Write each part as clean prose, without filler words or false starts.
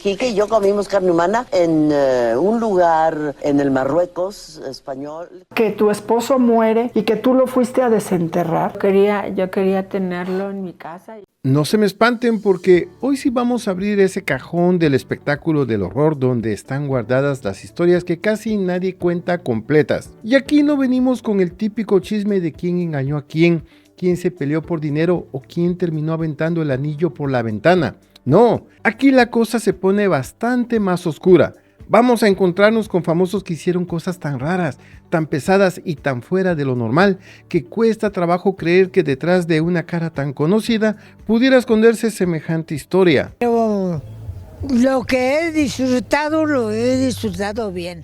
Quique y yo comimos carne humana en un lugar en el Marruecos español. Que tu esposo muere y que tú lo fuiste a desenterrar. Yo quería tenerlo en mi casa. No se me espanten porque hoy sí vamos a abrir ese cajón del espectáculo del horror donde están guardadas las historias que casi nadie cuenta completas. Y aquí no venimos con el típico chisme de quién engañó a quién se peleó por dinero o quién terminó aventando el anillo por la ventana. No, aquí la cosa se pone bastante más oscura. Vamos a encontrarnos con famosos que hicieron cosas tan raras, tan pesadas y tan fuera de lo normal, que cuesta trabajo creer que detrás de una cara tan conocida pudiera esconderse semejante historia. Pero lo que he disfrutado, lo he disfrutado bien.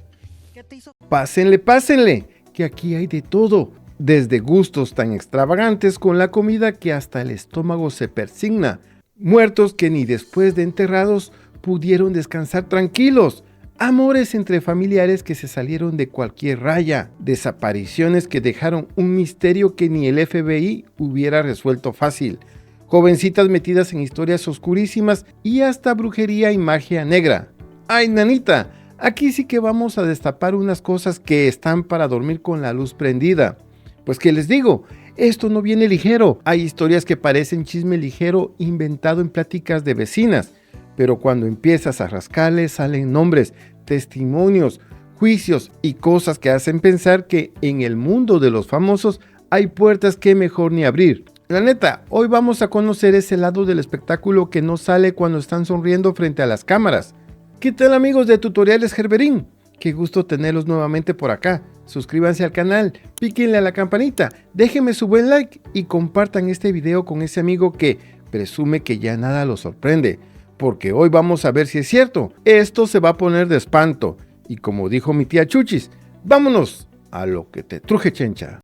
Pásenle, que aquí hay de todo, desde gustos tan extravagantes con la comida que hasta el estómago se persigna, muertos que ni después de enterrados pudieron descansar tranquilos, amores entre familiares que se salieron de cualquier raya, desapariciones que dejaron un misterio que ni el FBI hubiera resuelto fácil, jovencitas metidas en historias oscurísimas y hasta brujería y magia negra. ¡Ay, nanita! Aquí sí que vamos a destapar unas cosas que están para dormir con la luz prendida. Pues qué les digo, esto no viene ligero. Hay historias que parecen chisme ligero inventado en pláticas de vecinas, pero cuando empiezas a rascarle salen nombres, testimonios, juicios y cosas que hacen pensar que en el mundo de los famosos hay puertas que mejor ni abrir. La neta, hoy vamos a conocer ese lado del espectáculo que no sale cuando están sonriendo frente a las cámaras. ¿Qué tal, amigos de Tutoriales Gerberín? Qué gusto tenerlos nuevamente por acá. Suscríbanse al canal, píquenle a la campanita, déjenme su buen like y compartan este video con ese amigo que presume que ya nada lo sorprende. Porque hoy vamos a ver si es cierto. Esto se va a poner de espanto. Y como dijo mi tía Chuchis, vámonos a lo que te truje, chencha.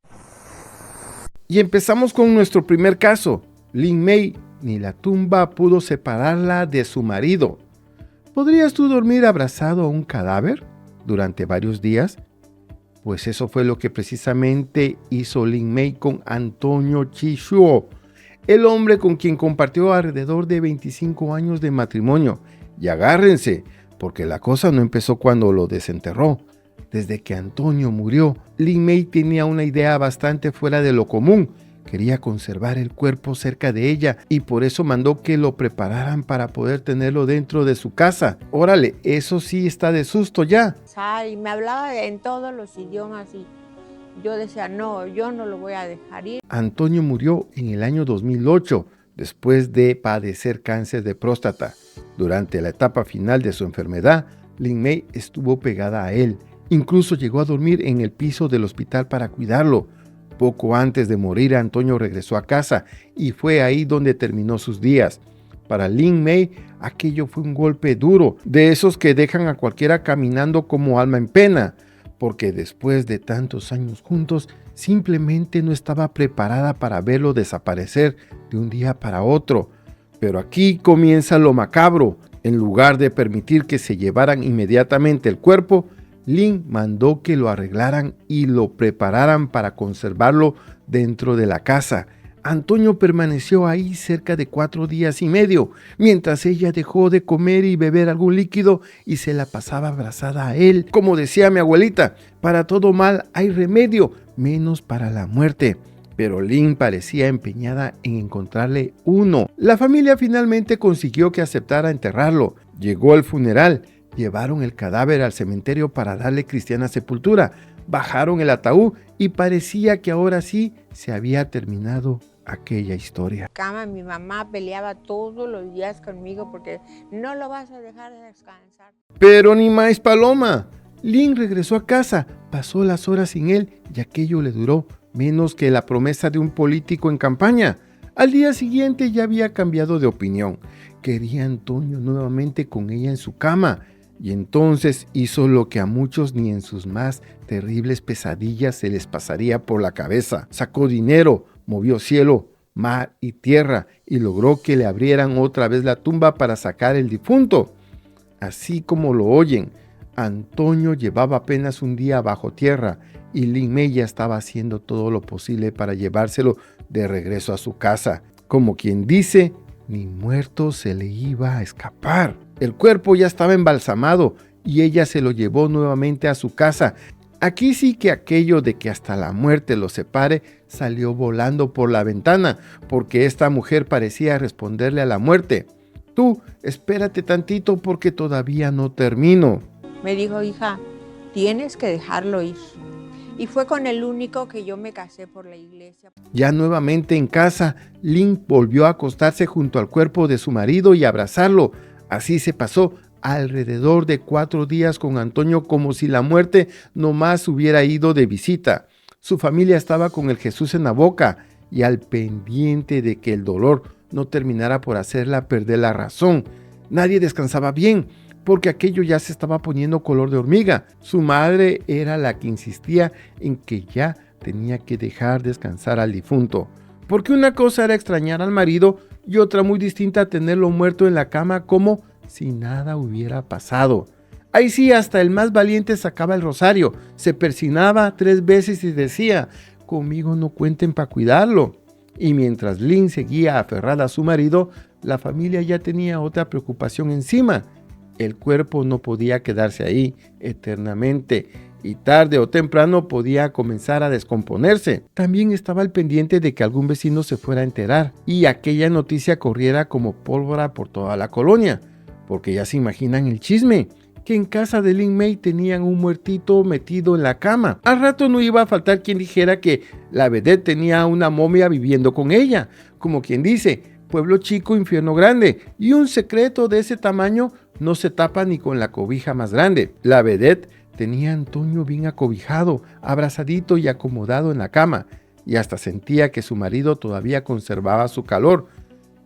Y empezamos con nuestro primer caso. Lin May, ni la tumba pudo separarla de su marido. ¿Podrías tú dormir abrazado a un cadáver durante varios días? Pues eso fue lo que precisamente hizo Lin May con Antonio Chi Shuo, el hombre con quien compartió alrededor de 25 años de matrimonio. Y agárrense, porque la cosa no empezó cuando lo desenterró. Desde que Antonio murió, Lin May tenía una idea bastante fuera de lo común. Quería conservar el cuerpo cerca de ella y por eso mandó que lo prepararan para poder tenerlo dentro de su casa. Órale, eso sí está de susto ya. Y me hablaba en todos los idiomas y yo decía, no, yo no lo voy a dejar ir. Antonio murió en el año 2008, después de padecer cáncer de próstata. Durante la etapa final de su enfermedad, Lin May estuvo pegada a él. Incluso llegó a dormir en el piso del hospital para cuidarlo. Poco antes de morir, Antonio regresó a casa y fue ahí donde terminó sus días. Para Lin May, aquello fue un golpe duro, de esos que dejan a cualquiera caminando como alma en pena, porque después de tantos años juntos, simplemente no estaba preparada para verlo desaparecer de un día para otro. Pero aquí comienza lo macabro. En lugar de permitir que se llevaran inmediatamente el cuerpo, Lin mandó que lo arreglaran y lo prepararan para conservarlo dentro de la casa. Antonio permaneció ahí cerca de 4 días y medio, mientras ella dejó de comer y beber algún líquido y se la pasaba abrazada a él. Como decía mi abuelita, para todo mal hay remedio, menos para la muerte. Pero Lin parecía empeñada en encontrarle uno. La familia finalmente consiguió que aceptara enterrarlo. Llegó el funeral. Llevaron el cadáver al cementerio para darle cristiana sepultura, bajaron el ataúd y parecía que ahora sí se había terminado aquella historia. Mi mamá peleaba todos los días conmigo porque no lo vas a dejar descansar. Pero ni más paloma. Lin regresó a casa, pasó las horas sin él y aquello le duró menos que la promesa de un político en campaña. Al día siguiente ya había cambiado de opinión. Quería a Antonio nuevamente con ella en su cama. Y entonces hizo lo que a muchos ni en sus más terribles pesadillas se les pasaría por la cabeza. Sacó dinero, movió cielo, mar y tierra y logró que le abrieran otra vez la tumba para sacar el difunto. Así como lo oyen, Antonio llevaba apenas un día bajo tierra y Lin May ya estaba haciendo todo lo posible para llevárselo de regreso a su casa. Como quien dice, ni muerto se le iba a escapar. El cuerpo ya estaba embalsamado y ella se lo llevó nuevamente a su casa. Aquí sí que aquello de que hasta la muerte los separe salió volando por la ventana, porque esta mujer parecía responderle a la muerte: tú, espérate tantito porque todavía no termino. Me dijo, hija, tienes que dejarlo ir. Y fue con el único que yo me casé por la iglesia. Ya nuevamente en casa, Lynn volvió a acostarse junto al cuerpo de su marido y abrazarlo. Así se pasó alrededor de 4 días con Antonio, como si la muerte nomás hubiera ido de visita. Su familia estaba con el Jesús en la boca y al pendiente de que el dolor no terminara por hacerla perder la razón. Nadie descansaba bien, porque aquello ya se estaba poniendo color de hormiga. Su madre era la que insistía en que ya tenía que dejar descansar al difunto, porque una cosa era extrañar al marido y otra muy distinta tenerlo muerto en la cama como si nada hubiera pasado. Ahí sí, hasta el más valiente sacaba el rosario, se persignaba 3 veces y decía: conmigo no cuenten para cuidarlo. Y mientras Lynn seguía aferrada a su marido, la familia ya tenía otra preocupación encima. El cuerpo no podía quedarse ahí eternamente y tarde o temprano podía comenzar a descomponerse. También estaba al pendiente de que algún vecino se fuera a enterar y aquella noticia corriera como pólvora por toda la colonia, porque ya se imaginan el chisme, que en casa de Lynn May tenían un muertito metido en la cama. Al rato no iba a faltar quien dijera que la vedette tenía una momia viviendo con ella, como quien dice: pueblo chico, infierno grande, y un secreto de ese tamaño no se tapa ni con la cobija más grande. La vedette tenía a Antonio bien acobijado, abrazadito y acomodado en la cama, y hasta sentía que su marido todavía conservaba su calor.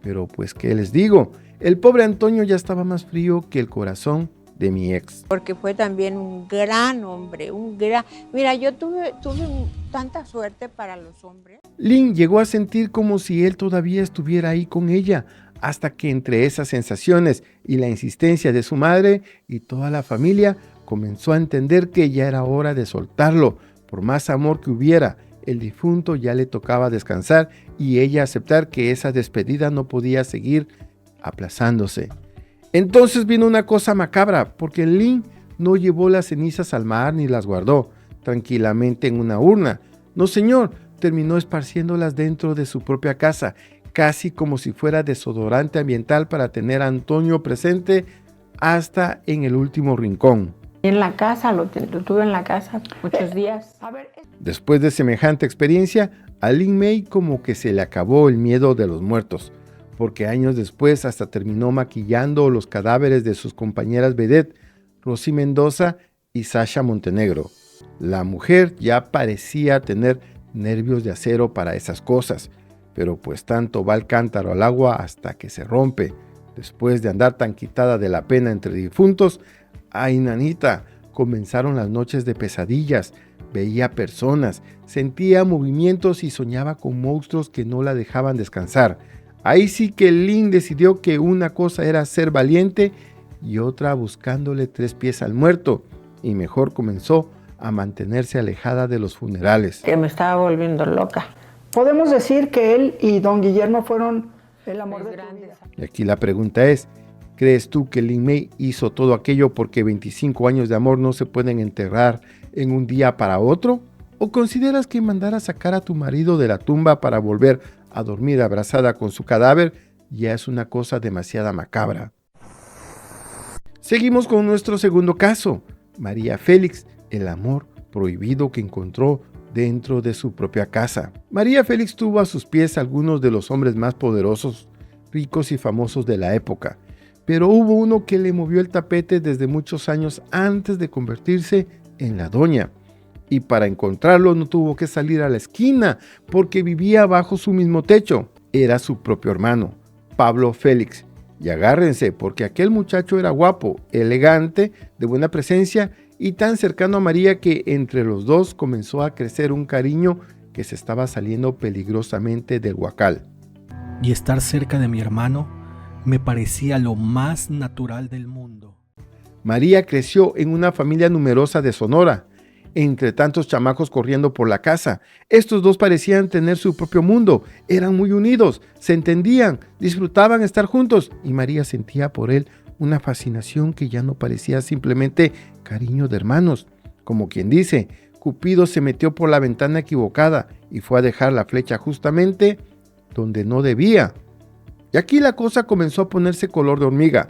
Pero pues, ¿qué les digo? El pobre Antonio ya estaba más frío que el corazón de mi ex. Porque fue también un gran hombre, Mira, yo tuve tanta suerte para los hombres. Lynn llegó a sentir como si él todavía estuviera ahí con ella, hasta que entre esas sensaciones y la insistencia de su madre y toda la familia, comenzó a entender que ya era hora de soltarlo. Por más amor que hubiera, el difunto ya le tocaba descansar y ella aceptar que esa despedida no podía seguir aplazándose. Entonces vino una cosa macabra, porque Lynn no llevó las cenizas al mar ni las guardó tranquilamente en una urna. No, señor, terminó esparciéndolas dentro de su propia casa, casi como si fuera desodorante ambiental para tener a Antonio presente hasta en el último rincón. En la casa, lo tuve en la casa muchos días. Después de semejante experiencia, a Lynn May como que se le acabó el miedo de los muertos, porque años después hasta terminó maquillando los cadáveres de sus compañeras vedette, Rosy Mendoza y Sasha Montenegro. La mujer ya parecía tener nervios de acero para esas cosas, pero pues tanto va el cántaro al agua hasta que se rompe. Después de andar tan quitada de la pena entre difuntos, ay nanita, comenzaron las noches de pesadillas. Veía personas, sentía movimientos y soñaba con monstruos que no la dejaban descansar. Ahí sí que Lynn decidió que una cosa era ser valiente y otra buscándole 3 pies al muerto, y mejor comenzó a mantenerse alejada de los funerales. Que me estaba volviendo loca. Podemos decir que él y don Guillermo fueron el amor de tu vida. Y aquí la pregunta es: ¿crees tú que Lynn May hizo todo aquello porque 25 años de amor no se pueden enterrar en un día para otro? ¿O consideras que mandar a sacar a tu marido de la tumba para volver a dormir abrazada con su cadáver ya es una cosa demasiado macabra? Seguimos con nuestro segundo caso, María Félix, el amor prohibido que encontró dentro de su propia casa. María Félix tuvo a sus pies algunos de los hombres más poderosos, ricos y famosos de la época, pero hubo uno que le movió el tapete desde muchos años antes de convertirse en la doña. Y para encontrarlo no tuvo que salir a la esquina, porque vivía bajo su mismo techo. Era su propio hermano, Pablo Félix. Y agárrense, porque aquel muchacho era guapo, elegante, de buena presencia y tan cercano a María que entre los dos comenzó a crecer un cariño que se estaba saliendo peligrosamente del huacal. Y estar cerca de mi hermano me parecía lo más natural del mundo. María creció en una familia numerosa de Sonora, entre tantos chamacos corriendo por la casa. Estos dos parecían tener su propio mundo, eran muy unidos, se entendían, disfrutaban estar juntos y María sentía por él una fascinación que ya no parecía simplemente cariño de hermanos. Como quien dice, Cupido se metió por la ventana equivocada y fue a dejar la flecha justamente donde no debía. Y aquí la cosa comenzó a ponerse color de hormiga,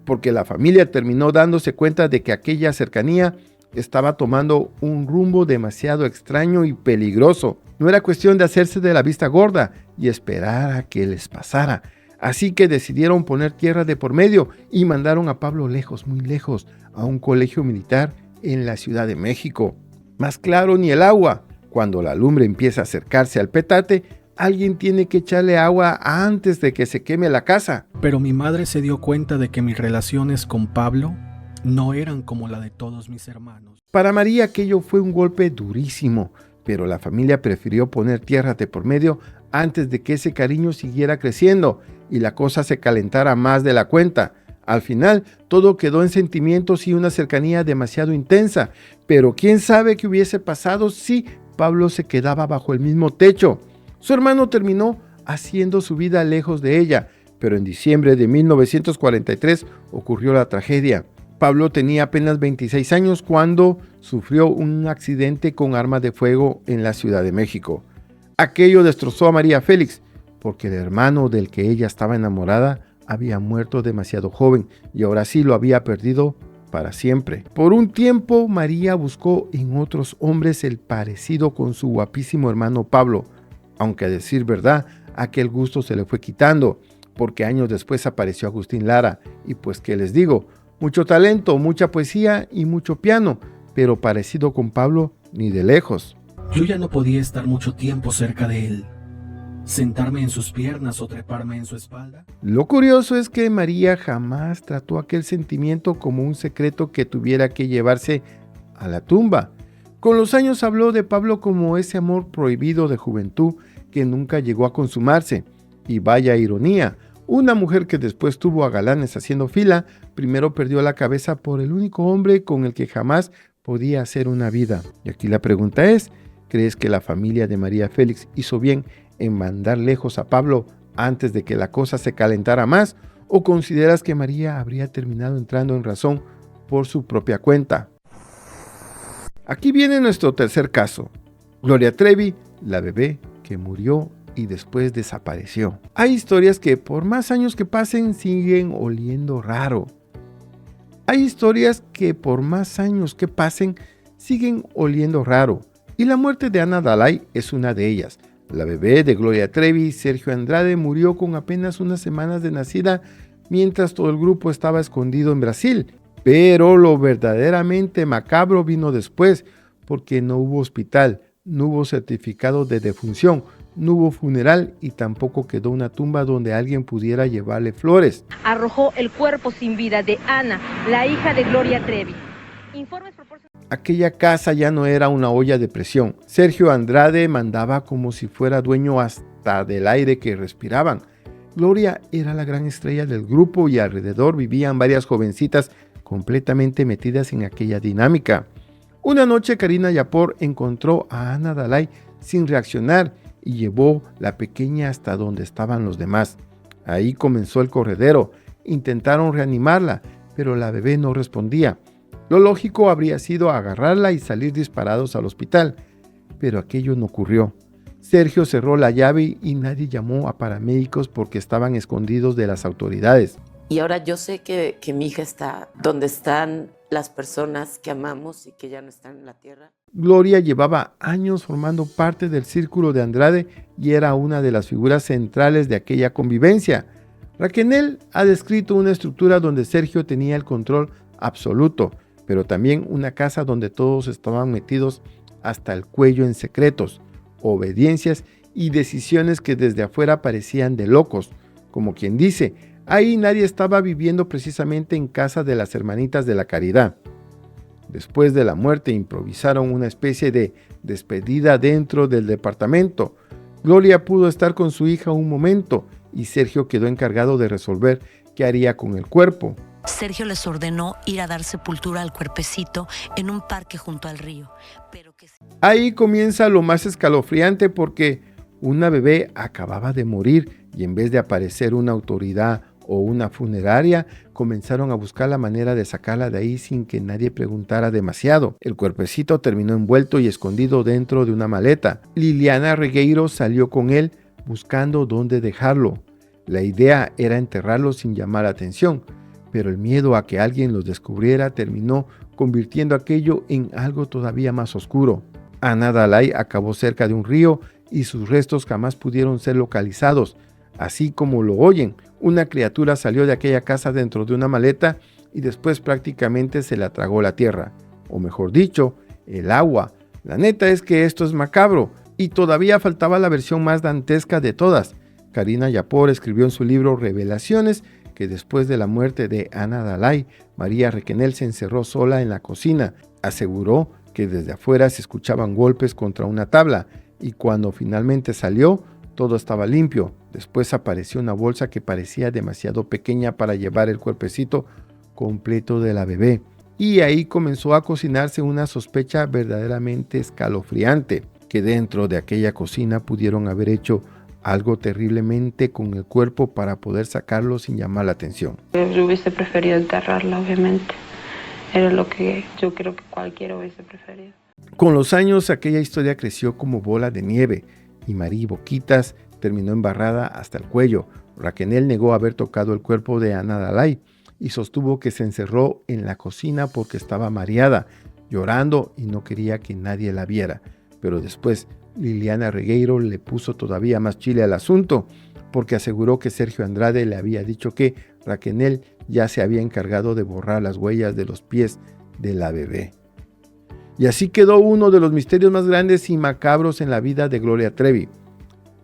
porque la familia terminó dándose cuenta de que aquella cercanía estaba tomando un rumbo demasiado extraño y peligroso. No era cuestión de hacerse de la vista gorda y esperar a que les pasara. Así que decidieron poner tierra de por medio y mandaron a Pablo lejos, muy lejos, a un colegio militar en la Ciudad de México. Más claro ni el agua. Cuando la lumbre empieza a acercarse al petate, alguien tiene que echarle agua antes de que se queme la casa. Pero mi madre se dio cuenta de que mis relaciones con Pablo no eran como la de todos mis hermanos. Para María aquello fue un golpe durísimo, pero la familia prefirió poner tierra de por medio antes de que ese cariño siguiera creciendo y la cosa se calentara más de la cuenta. Al final, todo quedó en sentimientos y una cercanía demasiado intensa, pero quién sabe qué hubiese pasado si Pablo se quedaba bajo el mismo techo. Su hermano terminó haciendo su vida lejos de ella, pero en diciembre de 1943 ocurrió la tragedia. Pablo tenía apenas 26 años cuando sufrió un accidente con arma de fuego en la Ciudad de México. Aquello destrozó a María Félix, porque el hermano del que ella estaba enamorada había muerto demasiado joven y ahora sí lo había perdido para siempre. Por un tiempo, María buscó en otros hombres el parecido con su guapísimo hermano Pablo, aunque a decir verdad, aquel gusto se le fue quitando, porque años después apareció Agustín Lara, y pues qué les digo, mucho talento, mucha poesía y mucho piano, pero parecido con Pablo ni de lejos. Yo ya no podía estar mucho tiempo cerca de él, sentarme en sus piernas o treparme en su espalda. Lo curioso es que María jamás trató aquel sentimiento como un secreto que tuviera que llevarse a la tumba. Con los años habló de Pablo como ese amor prohibido de juventud que nunca llegó a consumarse. Y vaya ironía, una mujer que después tuvo a galanes haciendo fila, primero perdió la cabeza por el único hombre con el que jamás podía hacer una vida. Y aquí la pregunta es, ¿crees que la familia de María Félix hizo bien en mandar lejos a Pablo antes de que la cosa se calentara más? ¿O consideras que María habría terminado entrando en razón por su propia cuenta? Aquí viene nuestro tercer caso. Gloria Trevi, la bebé que murió y después desapareció. Hay historias que por más años que pasen siguen oliendo raro. Hay historias que por más años que pasen siguen oliendo raro. Y la muerte de Ana Dalai es una de ellas. La bebé de Gloria Trevi, Sergio Andrade, murió con apenas unas semanas de nacida mientras todo el grupo estaba escondido en Brasil. Pero lo verdaderamente macabro vino después, porque no hubo hospital, no hubo certificado de defunción, no hubo funeral y tampoco quedó una tumba donde alguien pudiera llevarle flores. Arrojó el cuerpo sin vida de Ana, la hija de Gloria Trevi. Aquella casa ya no era una olla de presión. Sergio Andrade mandaba como si fuera dueño hasta del aire que respiraban. Gloria era la gran estrella del grupo y alrededor vivían varias jovencitas completamente metidas en aquella dinámica. Una noche Karina Yapor encontró a Ana Dalai sin reaccionar y llevó la pequeña hasta donde estaban los demás. Ahí comenzó el corredero. Intentaron reanimarla, pero la bebé no respondía. Lo lógico habría sido agarrarla y salir disparados al hospital, pero aquello no ocurrió. Sergio cerró la llave y nadie llamó a paramédicos porque estaban escondidos de las autoridades. Y ahora yo sé que mi hija está donde están las personas que amamos y que ya no están en la tierra. Gloria llevaba años formando parte del círculo de Andrade y era una de las figuras centrales de aquella convivencia. Raquel ha descrito una estructura donde Sergio tenía el control absoluto, pero también una casa donde todos estaban metidos hasta el cuello en secretos, obediencias y decisiones que desde afuera parecían de locos. Como quien dice, ahí nadie estaba viviendo precisamente en casa de las hermanitas de la caridad. Después de la muerte improvisaron una especie de despedida dentro del departamento. Gloria pudo estar con su hija un momento y Sergio quedó encargado de resolver qué haría con el cuerpo. Sergio les ordenó ir a dar sepultura al cuerpecito en un parque junto al río. Ahí comienza lo más escalofriante porque una bebé acababa de morir y en vez de aparecer una autoridad o una funeraria, comenzaron a buscar la manera de sacarla de ahí sin que nadie preguntara demasiado. El cuerpecito terminó envuelto y escondido dentro de una maleta. Liliana Regueiro salió con él buscando dónde dejarlo. La idea era enterrarlo sin llamar la atención, pero el miedo a que alguien los descubriera terminó convirtiendo aquello en algo todavía más oscuro. Ana Dalai acabó cerca de un río y sus restos jamás pudieron ser localizados. Así como lo oyen, una criatura salió de aquella casa dentro de una maleta y después prácticamente se la tragó la tierra, o mejor dicho, el agua. La neta es que esto es macabro y todavía faltaba la versión más dantesca de todas. Karina Yapor escribió en su libro Revelaciones que después de la muerte de Ana Dalai, María Requenel se encerró sola en la cocina. Aseguró que desde afuera se escuchaban golpes contra una tabla y cuando finalmente salió, todo estaba limpio. Después apareció una bolsa que parecía demasiado pequeña para llevar el cuerpecito completo de la bebé. Y ahí comenzó a cocinarse una sospecha verdaderamente escalofriante, que dentro de aquella cocina pudieron haber hecho algo terriblemente con el cuerpo para poder sacarlo sin llamar la atención. Yo hubiese preferido enterrarla, obviamente. Era lo que yo creo que cualquiera hubiese preferido. Con los años aquella historia creció como bola de nieve y María Boquitas terminó embarrada hasta el cuello. Raquenel negó haber tocado el cuerpo de Ana Dalai y sostuvo que se encerró en la cocina porque estaba mareada, llorando y no quería que nadie la viera. Pero después Liliana Regueiro le puso todavía más chile al asunto porque aseguró que Sergio Andrade le había dicho que Raquenel ya se había encargado de borrar las huellas de los pies de la bebé. Y así quedó uno de los misterios más grandes y macabros en la vida de Gloria Trevi.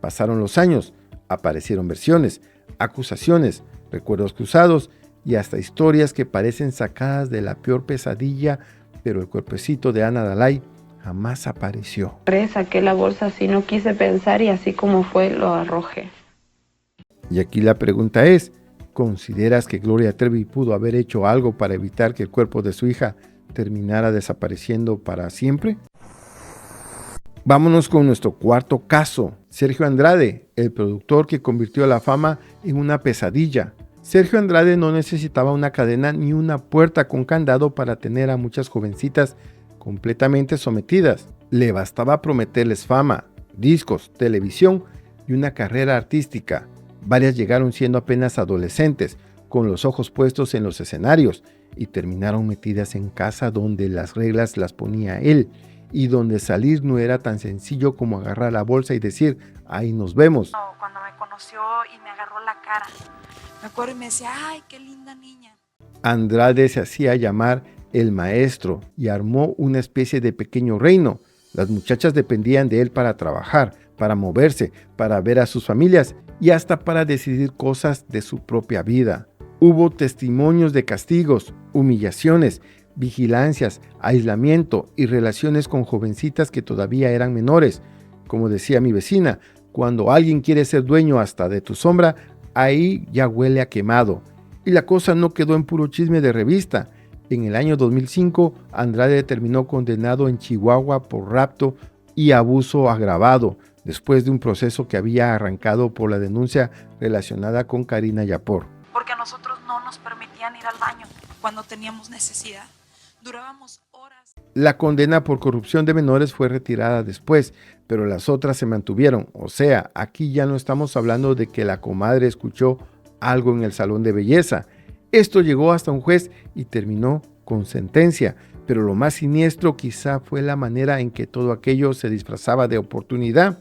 Pasaron los años, aparecieron versiones, acusaciones, recuerdos cruzados y hasta historias que parecen sacadas de la peor pesadilla, pero el cuerpecito de Ana Dalai jamás apareció. Saqué la bolsa así, no quise pensar y así como fue lo arrojé. Y aquí la pregunta es, ¿consideras que Gloria Trevi pudo haber hecho algo para evitar que el cuerpo de su hija terminara desapareciendo para siempre? Vámonos con nuestro cuarto caso. Sergio Andrade, el productor que convirtió a la fama en una pesadilla. Sergio Andrade no necesitaba una cadena ni una puerta con candado para tener a muchas jovencitas completamente sometidas. Le bastaba prometerles fama, discos, televisión y una carrera artística. Varias llegaron siendo apenas adolescentes, con los ojos puestos en los escenarios, y terminaron metidas en casa donde las reglas las ponía él, y donde salir no era tan sencillo como agarrar la bolsa y decir, ahí nos vemos. Cuando me conoció y me agarró la cara, me acuerdo y me decía, ay, qué linda niña. Andrade se hacía llamar el maestro y armó una especie de pequeño reino. Las muchachas dependían de él para trabajar, para moverse, para ver a sus familias y hasta para decidir cosas de su propia vida. Hubo testimonios de castigos, humillaciones, vigilancias, aislamiento y relaciones con jovencitas que todavía eran menores. Como decía mi vecina, cuando alguien quiere ser dueño hasta de tu sombra, ahí ya huele a quemado. Y la cosa no quedó en puro chisme de revista. En el año 2005, Andrade terminó condenado en Chihuahua por rapto y abuso agravado, después de un proceso que había arrancado por la denuncia relacionada con Karina Yapor. Porque a nosotros no nos permitían ir al baño cuando teníamos necesidad. Durábamos horas. La condena por corrupción de menores fue retirada después, pero las otras se mantuvieron. O sea, aquí ya no estamos hablando de que la comadre escuchó algo en el salón de belleza. Esto llegó hasta un juez y terminó con sentencia. Pero lo más siniestro quizá fue la manera en que todo aquello se disfrazaba de oportunidad.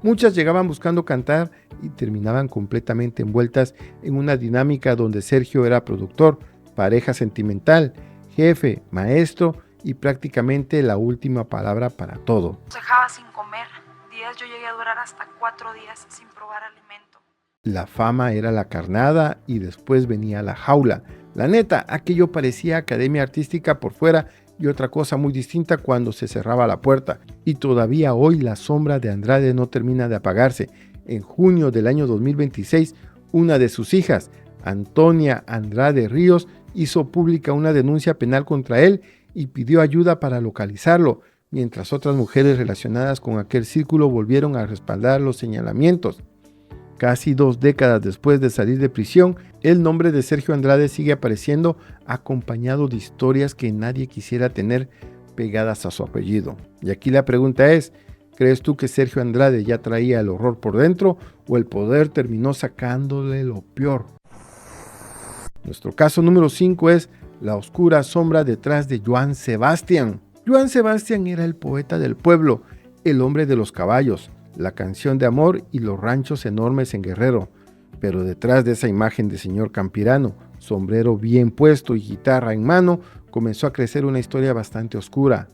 Muchas llegaban buscando cantar y terminaban completamente envueltas en una dinámica donde Sergio era productor, pareja sentimental, jefe, maestro y prácticamente la última palabra para todo. Nos dejaba sin comer. Días yo llegué a durar hasta 4 días sin probar alimento. La fama era la carnada y después venía la jaula. La neta, aquello parecía academia artística por fuera y otra cosa muy distinta cuando se cerraba la puerta. Y todavía hoy la sombra de Andrade no termina de apagarse. En junio del año 2026, una de sus hijas, Antonia Andrade Ríos, hizo pública una denuncia penal contra él y pidió ayuda para localizarlo, mientras otras mujeres relacionadas con aquel círculo volvieron a respaldar los señalamientos. Casi 2 décadas después de salir de prisión, el nombre de Sergio Andrade sigue apareciendo acompañado de historias que nadie quisiera tener pegadas a su apellido. Y aquí la pregunta es, ¿crees tú que Sergio Andrade ya traía el horror por dentro o el poder terminó sacándole lo peor? Nuestro caso número 5 es la oscura sombra detrás de Joan Sebastián. Joan Sebastián era el poeta del pueblo, el hombre de los caballos, la canción de amor y los ranchos enormes en Guerrero. Pero detrás de esa imagen de señor campirano, sombrero bien puesto y guitarra en mano, comenzó a crecer una historia bastante oscura.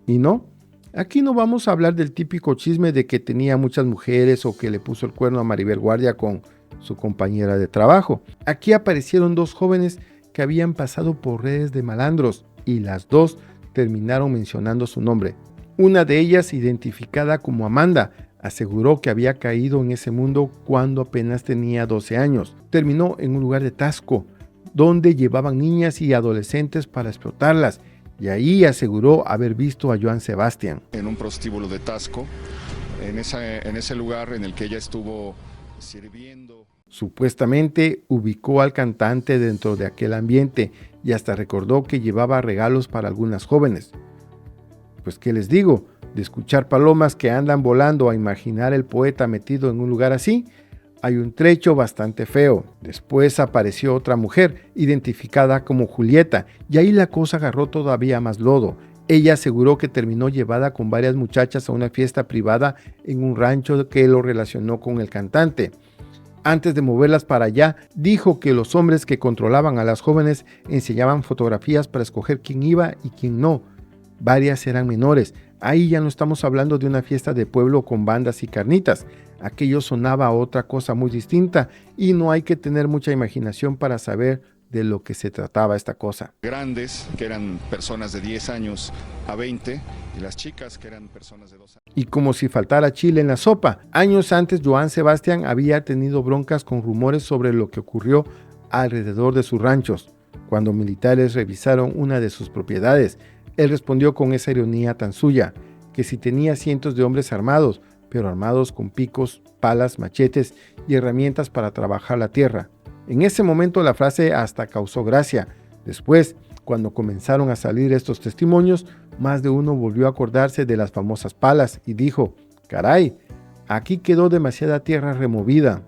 ¿Y no? Aquí no vamos a hablar del típico chisme de que tenía muchas mujeres o que le puso el cuerno a Maribel Guardia con su compañera de trabajo. Aquí aparecieron 2 jóvenes que habían pasado por redes de malandros y las 2 terminaron mencionando su nombre. Una de ellas, identificada como Amanda, aseguró que había caído en ese mundo cuando apenas tenía 12 años. Terminó en un lugar de Tasco, donde llevaban niñas y adolescentes para explotarlas, y ahí aseguró haber visto a Joan Sebastián. En un prostíbulo de Tasco, en ese lugar en el que ella estuvo sirviendo. Supuestamente ubicó al cantante dentro de aquel ambiente y hasta recordó que llevaba regalos para algunas jóvenes. Pues qué les digo, de escuchar palomas que andan volando a imaginar el poeta metido en un lugar así, hay un trecho bastante feo. Después apareció otra mujer, identificada como Julieta, y ahí la cosa agarró todavía más lodo. Ella aseguró que terminó llevada con varias muchachas a una fiesta privada en un rancho que lo relacionó con el cantante. Antes de moverlas para allá, dijo que los hombres que controlaban a las jóvenes enseñaban fotografías para escoger quién iba y quién no. Varias eran menores. Ahí ya no estamos hablando de una fiesta de pueblo con bandas y carnitas. Aquello sonaba a otra cosa muy distinta y no hay que tener mucha imaginación para saber de lo que se trataba esta cosa. Grandes, que eran personas de 10 años a 20, y las chicas, que eran personas de 2 años. Y como si faltara chile en la sopa, años antes Joan Sebastián había tenido broncas con rumores sobre lo que ocurrió alrededor de sus ranchos. Cuando militares revisaron una de sus propiedades, él respondió con esa ironía tan suya, que si tenía cientos de hombres armados, pero armados con picos, palas, machetes y herramientas para trabajar la tierra. En ese momento la frase hasta causó gracia. Después, cuando comenzaron a salir estos testimonios, más de uno volvió a acordarse de las famosas palas y dijo, caray, aquí quedó demasiada tierra removida.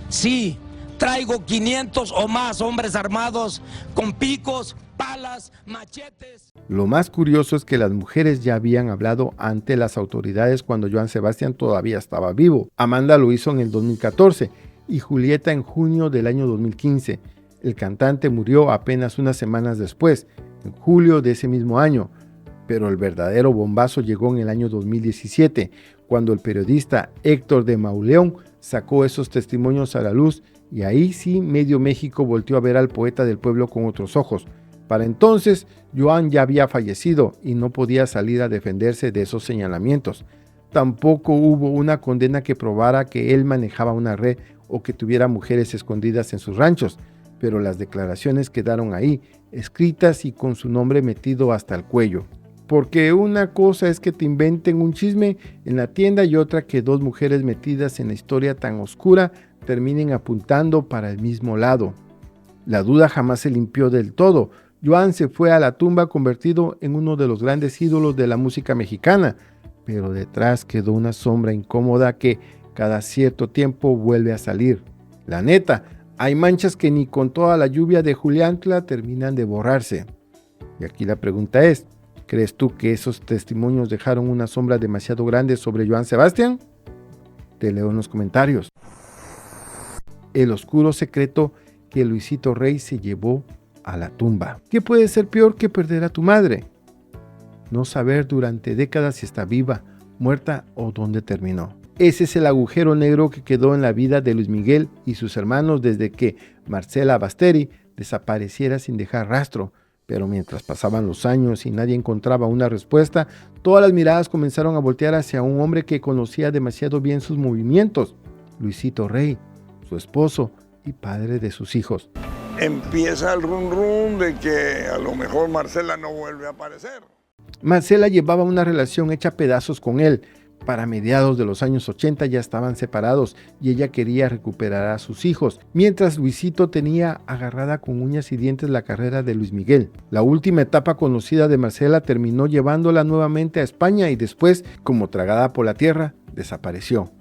Sí, traigo 500 o más hombres armados con picos, palas, machetes. Lo más curioso es que las mujeres ya habían hablado ante las autoridades cuando Joan Sebastián todavía estaba vivo. Amanda lo hizo en el 2014 y Julieta en junio del año 2015. El cantante murió apenas unas semanas después, en julio de ese mismo año. Pero el verdadero bombazo llegó en el año 2017, cuando el periodista Héctor de Mauleón sacó esos testimonios a la luz y ahí sí medio México volteó a ver al poeta del pueblo con otros ojos. Para entonces, Joan ya había fallecido y no podía salir a defenderse de esos señalamientos. Tampoco hubo una condena que probara que él manejaba una red o que tuviera mujeres escondidas en sus ranchos, pero las declaraciones quedaron ahí, escritas y con su nombre metido hasta el cuello. Porque una cosa es que te inventen un chisme en la tienda y otra que 2 mujeres metidas en la historia tan oscura terminen apuntando para el mismo lado. La duda jamás se limpió del todo. Joan se fue a la tumba convertido en uno de los grandes ídolos de la música mexicana, pero detrás quedó una sombra incómoda que cada cierto tiempo vuelve a salir. La neta, hay manchas que ni con toda la lluvia de Juliantla terminan de borrarse. Y aquí la pregunta es, ¿crees tú que esos testimonios dejaron una sombra demasiado grande sobre Joan Sebastián? Te leo en los comentarios. El oscuro secreto que Luisito Rey se llevó a la tumba. ¿Qué puede ser peor que perder a tu madre? No saber durante décadas si está viva, muerta o dónde terminó. Ese es el agujero negro que quedó en la vida de Luis Miguel y sus hermanos desde que Marcela Basteri desapareciera sin dejar rastro. Pero mientras pasaban los años y nadie encontraba una respuesta, todas las miradas comenzaron a voltear hacia un hombre que conocía demasiado bien sus movimientos, Luisito Rey, su esposo y padre de sus hijos. Empieza el rum rum de que a lo mejor Marcela no vuelve a aparecer. Marcela llevaba una relación hecha pedazos con él, Para mediados de los años 80 ya estaban separados y ella quería recuperar a sus hijos, mientras Luisito tenía agarrada con uñas y dientes la carrera de Luis Miguel. La última etapa conocida de Marcela terminó llevándola nuevamente a España y después, como tragada por la tierra, desapareció.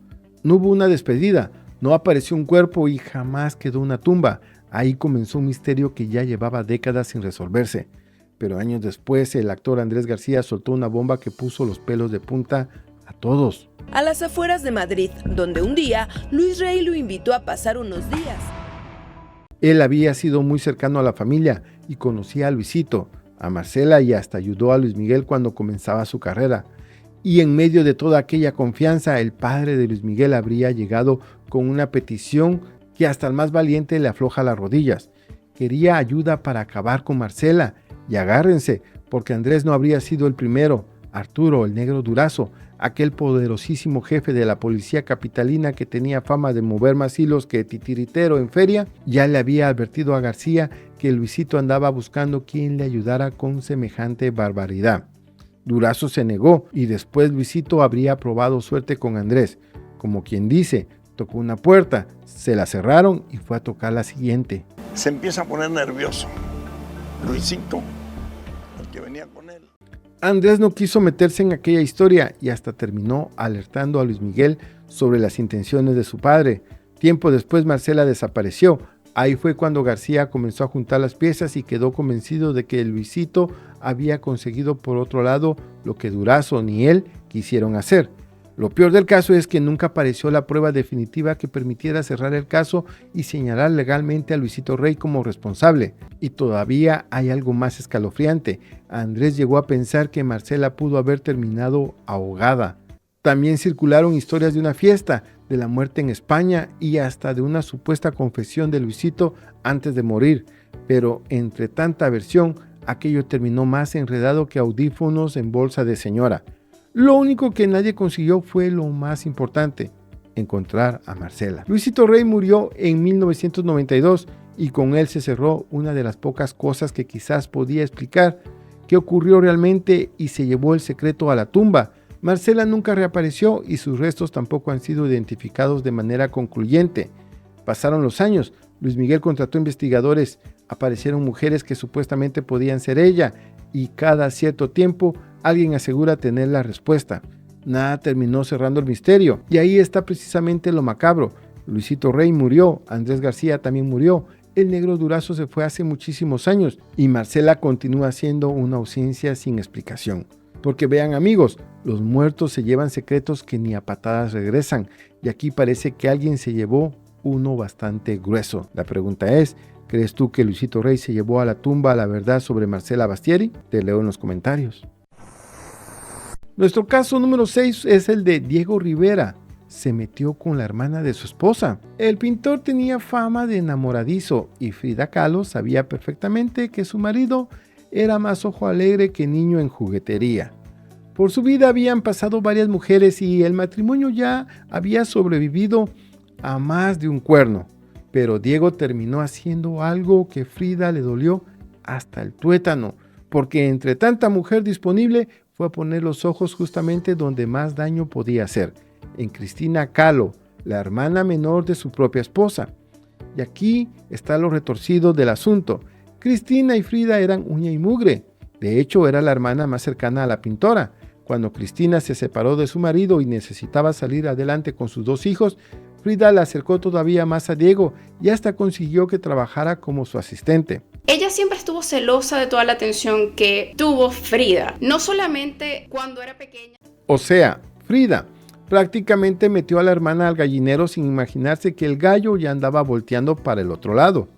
No hubo una despedida, no apareció un cuerpo y jamás quedó una tumba. Ahí comenzó un misterio que ya llevaba décadas sin resolverse. Pero años después, el actor Andrés García soltó una bomba que puso los pelos de punta a todos. A las afueras de Madrid, donde un día Luis Rey lo invitó a pasar unos días. Él había sido muy cercano a la familia y conocía a Luisito, a Marcela y hasta ayudó a Luis Miguel cuando comenzaba su carrera. Y en medio de toda aquella confianza, el padre de Luis Miguel habría llegado con una petición que hasta el más valiente le afloja las rodillas. Quería ayuda para acabar con Marcela. Y agárrense, porque Andrés no habría sido el primero. Arturo, el negro Durazo, aquel poderosísimo jefe de la policía capitalina que tenía fama de mover más hilos que titiritero en feria, ya le había advertido a García que Luisito andaba buscando quien le ayudara con semejante barbaridad. Durazo se negó y después Luisito habría probado suerte con Andrés. Como quien dice, tocó una puerta, se la cerraron y fue a tocar la siguiente. Se empieza a poner nervioso. Luisito, el que venía con él. Andrés no quiso meterse en aquella historia y hasta terminó alertando a Luis Miguel sobre las intenciones de su padre. Tiempo después Marcela desapareció. Ahí fue cuando García comenzó a juntar las piezas y quedó convencido de que Luisito había conseguido por otro lado lo que Durazo ni él quisieron hacer. Lo peor del caso es que nunca apareció la prueba definitiva que permitiera cerrar el caso y señalar legalmente a Luisito Rey como responsable. Y todavía hay algo más escalofriante. Andrés llegó a pensar que Marcela pudo haber terminado ahogada. También circularon historias de una fiesta, de la muerte en España y hasta de una supuesta confesión de Luisito antes de morir. Pero entre tanta versión, aquello terminó más enredado que audífonos en bolsa de señora. Lo único que nadie consiguió fue lo más importante, encontrar a Marcela. Luisito Rey murió en 1992 y con él se cerró una de las pocas cosas que quizás podía explicar qué ocurrió realmente y se llevó el secreto a la tumba. Marcela nunca reapareció y sus restos tampoco han sido identificados de manera concluyente. Pasaron los años, Luis Miguel contrató investigadores, aparecieron mujeres que supuestamente podían ser ella y cada cierto tiempo alguien asegura tener la respuesta. Nada terminó cerrando el misterio y ahí está precisamente lo macabro. Luisito Rey murió, Andrés García también murió, el negro Durazo se fue hace muchísimos años y Marcela continúa siendo una ausencia sin explicación. Porque vean amigos, los muertos se llevan secretos que ni a patadas regresan y aquí parece que alguien se llevó uno bastante grueso. La pregunta es, ¿crees tú que Luisito Rey se llevó a la tumba la verdad sobre Marcela Bastieri? Te leo en los comentarios. Nuestro caso número 6 es el de Diego Rivera. Se metió con la hermana de su esposa. El pintor tenía fama de enamoradizo y Frida Kahlo sabía perfectamente que su marido era más ojo alegre que niño en juguetería. Por su vida habían pasado varias mujeres y el matrimonio ya había sobrevivido a más de un cuerno. Pero Diego terminó haciendo algo que Frida le dolió hasta el tuétano, porque entre tanta mujer disponible fue a poner los ojos justamente donde más daño podía hacer, en Cristina Kahlo, la hermana menor de su propia esposa. Y aquí está lo retorcido del asunto. Cristina y Frida eran uña y mugre. De hecho, era la hermana más cercana a la pintora. Cuando Cristina se separó de su marido y necesitaba salir adelante con sus 2 hijos, Frida la acercó todavía más a Diego y hasta consiguió que trabajara como su asistente. Ella siempre estuvo celosa de toda la atención que tuvo Frida, no solamente cuando era pequeña. O sea, Frida prácticamente metió a la hermana al gallinero sin imaginarse que el gallo ya andaba volteando para el otro lado.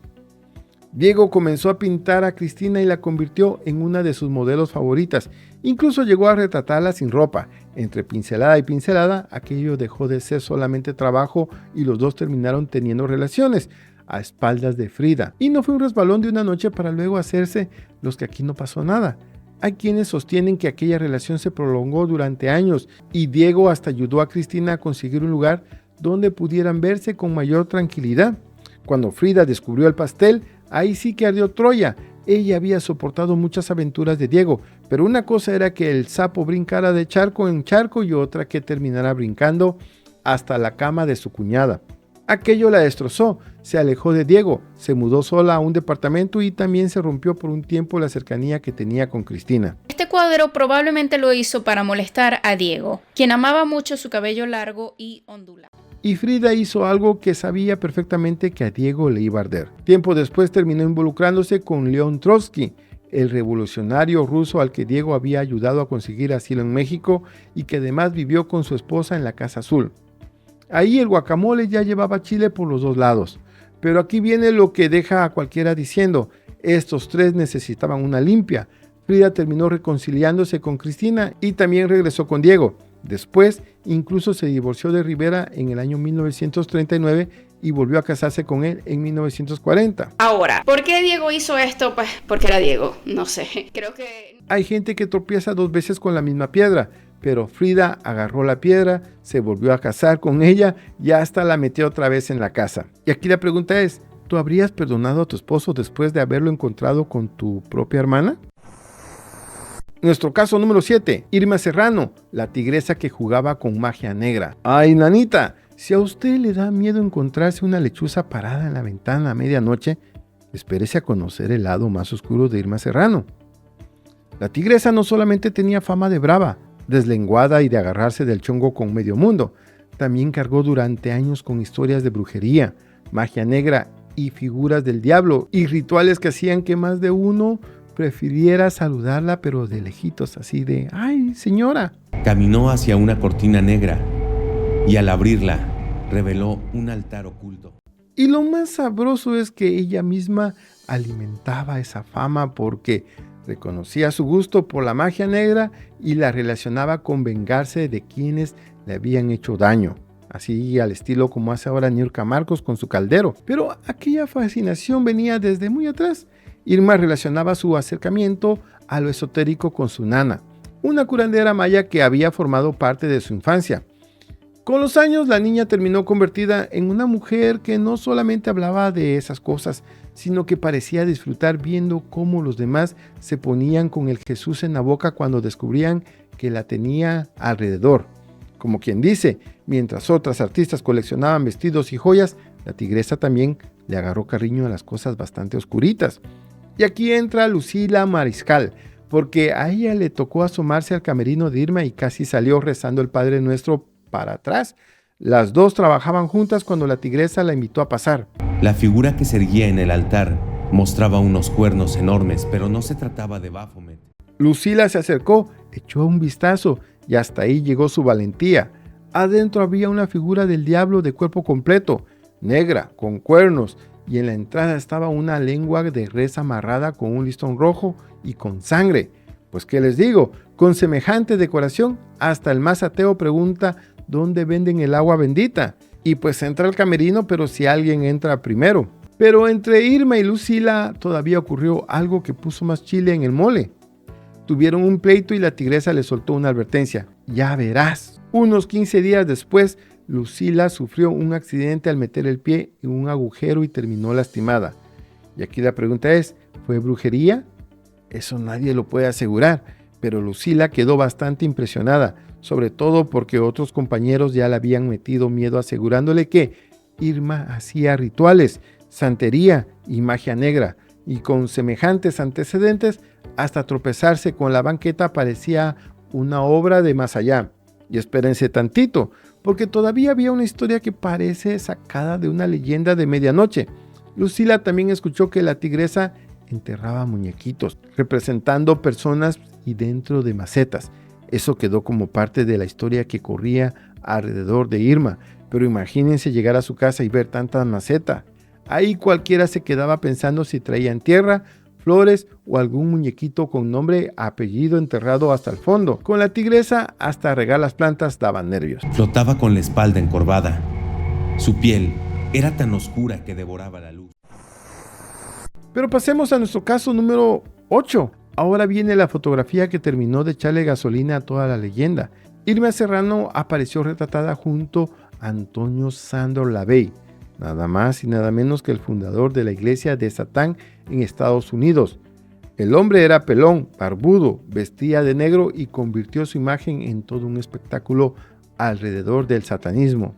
Diego comenzó a pintar a Cristina y la convirtió en una de sus modelos favoritas. Incluso llegó a retratarla sin ropa. Entre pincelada y pincelada, aquello dejó de ser solamente trabajo y los dos terminaron teniendo relaciones a espaldas de Frida. Y no fue un resbalón de una noche para luego hacerse los que aquí no pasó nada. Hay quienes sostienen que aquella relación se prolongó durante años y Diego hasta ayudó a Cristina a conseguir un lugar donde pudieran verse con mayor tranquilidad. Cuando Frida descubrió el pastel, ahí sí que ardió Troya. ella había soportado muchas aventuras de Diego, pero una cosa era que el sapo brincara de charco en charco y otra que terminara brincando hasta la cama de su cuñada. Aquello la destrozó, se alejó de Diego, se mudó sola a un departamento y también se rompió por un tiempo la cercanía que tenía con Cristina. Este cuadro probablemente lo hizo para molestar a Diego, quien amaba mucho su cabello largo y ondulado. Y Frida hizo algo que sabía perfectamente que a Diego le iba a arder. Tiempo después terminó involucrándose con León Trotsky, el revolucionario ruso al que Diego había ayudado a conseguir asilo en México y que además vivió con su esposa en la Casa Azul. Ahí el guacamole ya llevaba chile por los dos lados. Pero aquí viene lo que deja a cualquiera diciendo, estos tres necesitaban una limpia. Frida terminó reconciliándose con Cristina y también regresó con Diego. Después, incluso se divorció de Rivera en el año 1939 y volvió a casarse con él en 1940. Ahora, ¿por qué Diego hizo esto? Pues porque era Diego, no sé, creo que... Hay gente que tropieza 2 veces con la misma piedra, pero Frida agarró la piedra, se volvió a casar con ella y hasta la metió otra vez en la casa. Y aquí la pregunta es, ¿tú habrías perdonado a tu esposo después de haberlo encontrado con tu propia hermana? Nuestro caso número 7, Irma Serrano, la tigresa que jugaba con magia negra. ¡Ay, nanita! Si a usted le da miedo encontrarse una lechuza parada en la ventana a medianoche, espérese a conocer el lado más oscuro de Irma Serrano. La tigresa no solamente tenía fama de brava, deslenguada y de agarrarse del chongo con medio mundo, también cargó durante años con historias de brujería, magia negra y figuras del diablo y rituales que hacían que más de uno prefiriera saludarla pero de lejitos, así de ¡ay, señora! Caminó hacia una cortina negra y al abrirla reveló un altar oculto. Y lo más sabroso es que ella misma alimentaba esa fama porque reconocía su gusto por la magia negra y la relacionaba con vengarse de quienes le habían hecho daño. Así al estilo como hace ahora Niurka Marcos con su caldero. Pero aquella fascinación venía desde muy atrás. Irma relacionaba su acercamiento a lo esotérico con su nana, una curandera maya que había formado parte de su infancia. Con los años la niña terminó convertida en una mujer que no solamente hablaba de esas cosas, sino que parecía disfrutar viendo cómo los demás se ponían con el Jesús en la boca cuando descubrían que la tenía alrededor. Como quien dice, mientras otras artistas coleccionaban vestidos y joyas, la tigresa también le agarró cariño a las cosas bastante oscuritas. Y aquí entra Lucila Mariscal, porque a ella le tocó asomarse al camerino de Irma y casi salió rezando el Padre Nuestro para atrás. Las dos trabajaban juntas cuando la tigresa la invitó a pasar. La figura que se erguía en el altar mostraba unos cuernos enormes, pero no se trataba de Baphomet. Lucila se acercó, echó un vistazo y hasta ahí llegó su valentía. Adentro había una figura del diablo de cuerpo completo, negra, con cuernos, y en la entrada estaba una lengua de res amarrada con un listón rojo y con sangre. Pues qué les digo, con semejante decoración, hasta el más ateo pregunta dónde venden el agua bendita. Y pues entra al camerino, pero si alguien entra primero. Pero entre Irma y Lucila todavía ocurrió algo que puso más chile en el mole. Tuvieron un pleito y la tigresa le soltó una advertencia. Ya verás. Unos 15 días después, Lucila sufrió un accidente al meter el pie en un agujero y terminó lastimada. Y aquí la pregunta es, ¿fue brujería? Eso nadie lo puede asegurar, pero Lucila quedó bastante impresionada, sobre todo porque otros compañeros ya le habían metido miedo asegurándole que Irma hacía rituales, santería y magia negra, y con semejantes antecedentes, hasta tropezarse con la banqueta parecía una obra de más allá. Y espérense tantito, porque todavía había una historia que parece sacada de una leyenda de medianoche. Lucila también escuchó que la tigresa enterraba muñequitos, representando personas y dentro de macetas. Eso quedó como parte de la historia que corría alrededor de Irma, pero imagínense llegar a su casa y ver tanta maceta. Ahí cualquiera se quedaba pensando si traían tierra, flores o algún muñequito con nombre, apellido enterrado hasta el fondo. Con la tigresa hasta regar las plantas daban nervios. Flotaba con la espalda encorvada. Su piel era tan oscura que devoraba la luz. Pero pasemos a nuestro caso número 8. Ahora viene la fotografía que terminó de echarle gasolina a toda la leyenda. Irma Serrano apareció retratada junto a Antonio Sandor Lavey, nada más y nada menos que el fundador de la iglesia de Satán en Estados Unidos. El hombre era pelón, barbudo, vestía de negro y convirtió su imagen en todo un espectáculo alrededor del satanismo.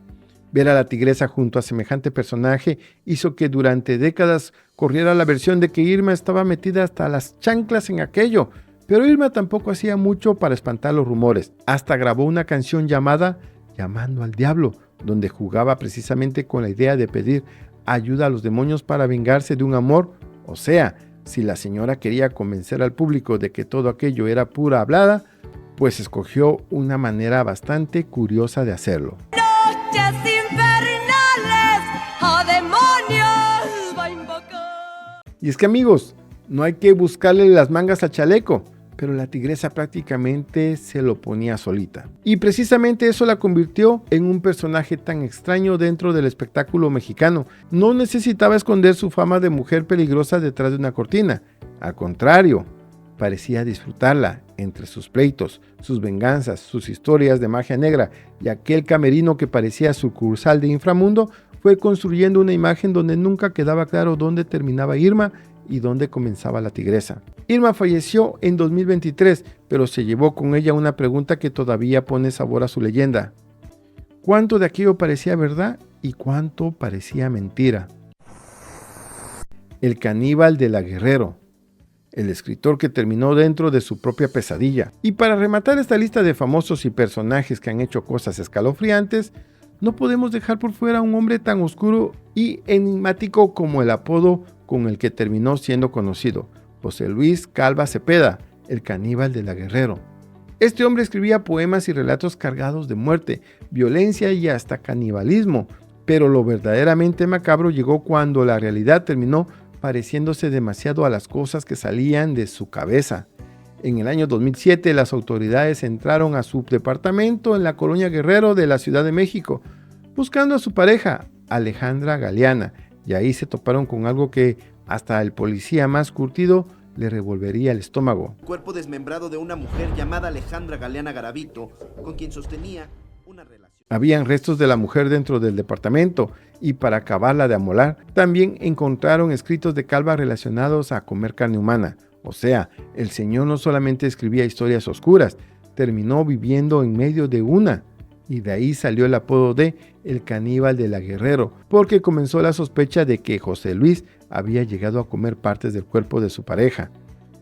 Ver a la tigresa junto a semejante personaje hizo que durante décadas corriera la versión de que Irma estaba metida hasta las chanclas en aquello, pero Irma tampoco hacía mucho para espantar los rumores. Hasta grabó una canción llamada Llamando al Diablo, donde jugaba precisamente con la idea de pedir ayuda a los demonios para vengarse de un amor. O sea, si la señora quería convencer al público de que todo aquello era pura hablada, pues escogió una manera bastante curiosa de hacerlo. Noches infernales, a demonios va a invocar. Y es que, amigos, no hay que buscarle las mangas al chaleco, pero la tigresa prácticamente se lo ponía solita. Y precisamente eso la convirtió en un personaje tan extraño dentro del espectáculo mexicano. No necesitaba esconder su fama de mujer peligrosa detrás de una cortina. Al contrario, parecía disfrutarla entre sus pleitos, sus venganzas, sus historias de magia negra y aquel camerino que parecía sucursal de inframundo. Fue construyendo una imagen donde nunca quedaba claro dónde terminaba Irma y dónde comenzaba la tigresa. Irma falleció en 2023, pero se llevó con ella una pregunta que todavía pone sabor a su leyenda. ¿Cuánto de aquello parecía verdad y cuánto parecía mentira? El caníbal de la Guerrero, el escritor que terminó dentro de su propia pesadilla. Y para rematar esta lista de famosos y personajes que han hecho cosas escalofriantes, no podemos dejar por fuera a un hombre tan oscuro y enigmático como el apodo con el que terminó siendo conocido, José Luis Calva Cepeda, el caníbal de la Guerrero. Este hombre escribía poemas y relatos cargados de muerte, violencia y hasta canibalismo, pero lo verdaderamente macabro llegó cuando la realidad terminó pareciéndose demasiado a las cosas que salían de su cabeza. En el año 2007 las autoridades entraron a su departamento en la colonia Guerrero de la Ciudad de México, buscando a su pareja, Alejandra Galeana, y ahí se toparon con algo que hasta el policía más curtido le revolvería el estómago. Cuerpo desmembrado de una mujer llamada Alejandra Galeana Garavito, con quien sostenía una relación. Habían restos de la mujer dentro del departamento y para acabarla de amolar, también encontraron escritos de Calva relacionados a comer carne humana. O sea, el señor no solamente escribía historias oscuras, terminó viviendo en medio de una. Y de ahí salió el apodo de El Caníbal de la Guerrero, porque comenzó la sospecha de que José Luis había llegado a comer partes del cuerpo de su pareja.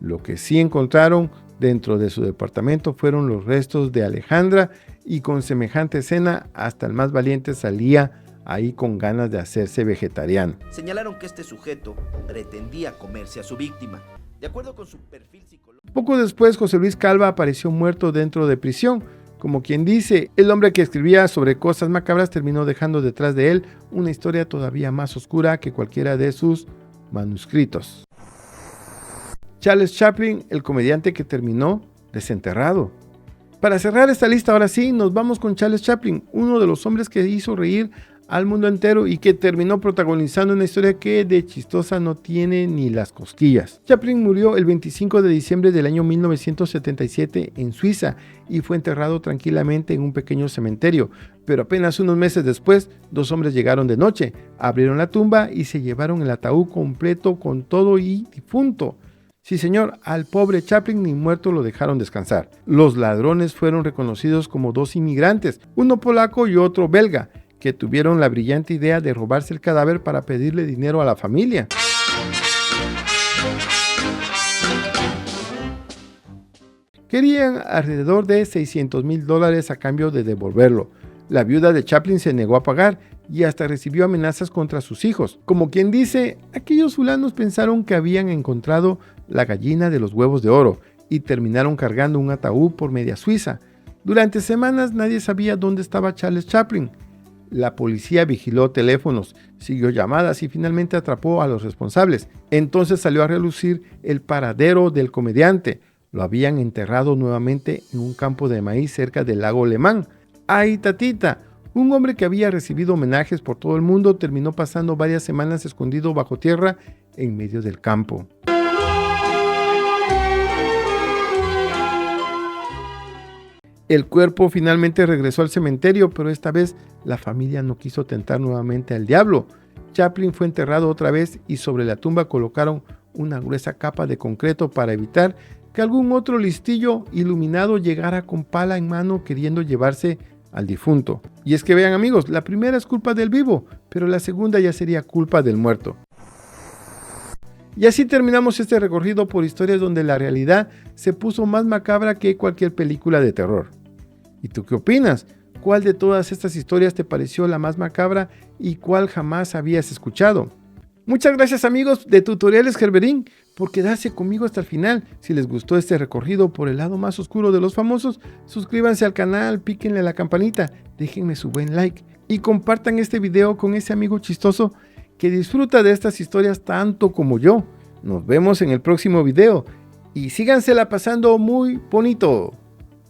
Lo que sí encontraron dentro de su departamento fueron los restos de Alejandra y con semejante escena hasta el más valiente salía ahí con ganas de hacerse vegetariano. Señalaron que este sujeto pretendía comerse a su víctima. De acuerdo con su perfil psicológico. Poco después José Luis Calva apareció muerto dentro de prisión. Como quien dice, el hombre que escribía sobre cosas macabras terminó dejando detrás de él una historia todavía más oscura que cualquiera de sus manuscritos. Charles Chaplin, el comediante que terminó desenterrado. Para cerrar esta lista, ahora sí, nos vamos con Charles Chaplin, uno de los hombres que hizo reír al mundo entero y que terminó protagonizando una historia que de chistosa no tiene ni las cosquillas. Chaplin murió el 25 de diciembre del año 1977 en Suiza y fue enterrado tranquilamente en un pequeño cementerio, pero apenas unos meses después, dos hombres llegaron de noche, abrieron la tumba y se llevaron el ataúd completo con todo y difunto. Sí señor, al pobre Chaplin ni muerto lo dejaron descansar. Los ladrones fueron reconocidos como dos inmigrantes, uno polaco y otro belga, que tuvieron la brillante idea de robarse el cadáver para pedirle dinero a la familia. Querían alrededor de $600,000 a cambio de devolverlo. La viuda de Chaplin se negó a pagar y hasta recibió amenazas contra sus hijos. Como quien dice, aquellos fulanos pensaron que habían encontrado la gallina de los huevos de oro y terminaron cargando un ataúd por media Suiza. Durante semanas nadie sabía dónde estaba Charles Chaplin. La policía vigiló teléfonos, siguió llamadas y finalmente atrapó a los responsables. Entonces salió a relucir el paradero del comediante. Lo habían enterrado nuevamente en un campo de maíz cerca del lago Le Mans. ¡Ay, tatita! Un hombre que había recibido homenajes por todo el mundo terminó pasando varias semanas escondido bajo tierra en medio del campo. El cuerpo finalmente regresó al cementerio, pero esta vez la familia no quiso tentar nuevamente al diablo. Chaplin fue enterrado otra vez y sobre la tumba colocaron una gruesa capa de concreto para evitar que algún otro listillo iluminado llegara con pala en mano queriendo llevarse al difunto. Y es que vean amigos, la primera es culpa del vivo, pero la segunda ya sería culpa del muerto. Y así terminamos este recorrido por historias donde la realidad se puso más macabra que cualquier película de terror. ¿Y tú qué opinas? ¿Cuál de todas estas historias te pareció la más macabra y cuál jamás habías escuchado? Muchas gracias amigos de Tutoriales Gerberín por quedarse conmigo hasta el final. Si les gustó este recorrido por el lado más oscuro de los famosos, suscríbanse al canal, píquenle a la campanita, déjenme su buen like y compartan este video con ese amigo chistoso que disfruta de estas historias tanto como yo. Nos vemos en el próximo video y sígansela pasando muy bonito.